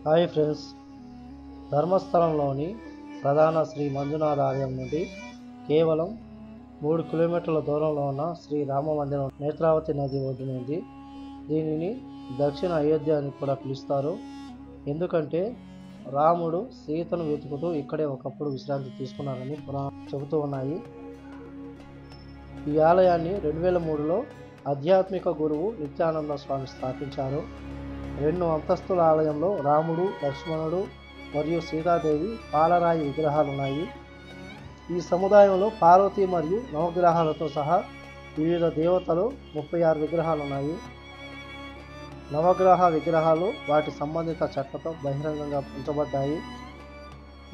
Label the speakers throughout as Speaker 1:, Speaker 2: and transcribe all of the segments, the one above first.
Speaker 1: Hi friends, ధర్మస్థలంలోని ప్రధాన శ్రీ మంజునాథ ఆలయం నుండి కేవలం 3 కిలోమీటర్ల దూరంలో ఉన్న శ్రీ రామ మందిరం నేత్రావతి నది ఒడ్డున ఉంది. దీనిని దక్షిణ అయోధ్య అని కూడా పిలుస్తారు. ఎందుకంటే రాముడు సీతను వెతుకుతూ ఇక్కడే ఒకప్పుడు విశ్రాంతి తీసుకున్నారని పురాణాలు చెబుతూ ఉన్నాయి. ఈ ఆలయాన్ని 2003లో ఆధ్యాత్మిక గురువు నిత్యానంద స్వామి స్థాపించారు. 2 అంతస్తుల ఆలయంలో రాముడు, లక్ష్మణుడు మరియు సీతాదేవి పాలరాయి విగ్రహాలున్నాయి. ఈ సముదాయంలో పార్వతి మరియు నవగ్రహాలతో సహా వివిధ దేవతలు 36 విగ్రహాలున్నాయి. నవగ్రహ విగ్రహాలు వాటి సంబంధిత చెట్లతో బహిరంగంగా ఉంచబడ్డాయి.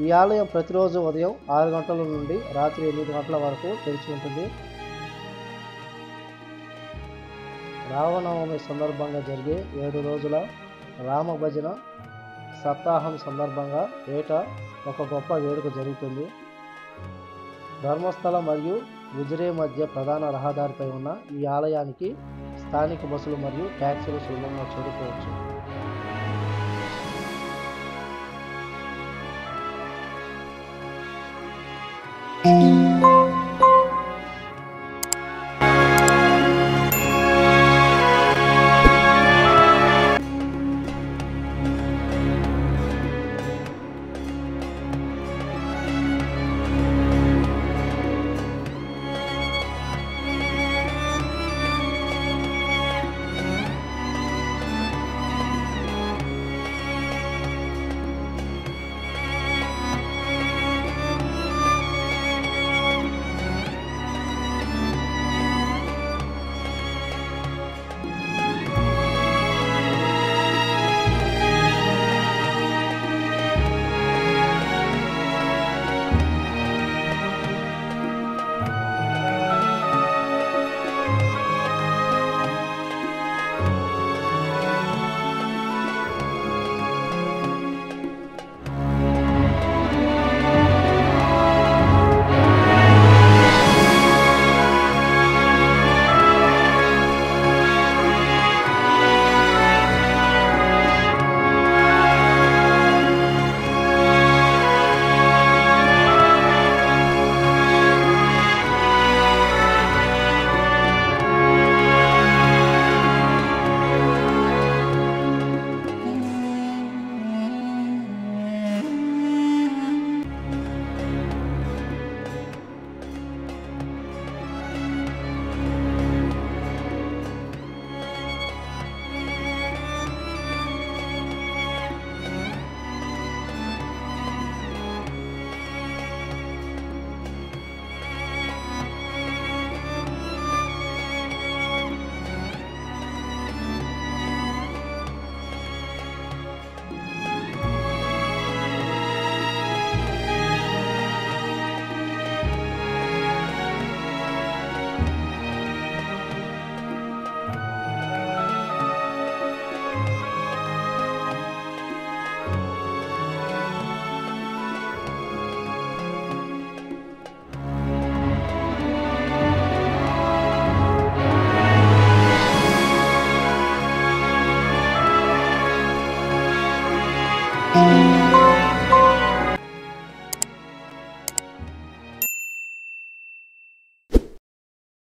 Speaker 1: ఈ ఆలయం ప్రతిరోజు ఉదయం 6 గంటల నుండి రాత్రి 8 గంటల వరకు తెరిచి ఉంటుంది. రామనవమి సందర్భంగా జరిగే 7 రోజుల రామ భజన సప్తాహం సందర్భంగా ఏటా ఒక గొప్ప వేడుక జరుగుతుంది. ధర్మస్థల మరియు ఉజిరే మధ్య ప్రధాన రహదారిపై ఉన్న ఈ ఆలయానికి స్థానిక బస్సులు మరియు ట్యాక్సీలు సులభంగా చేరుకోవచ్చు.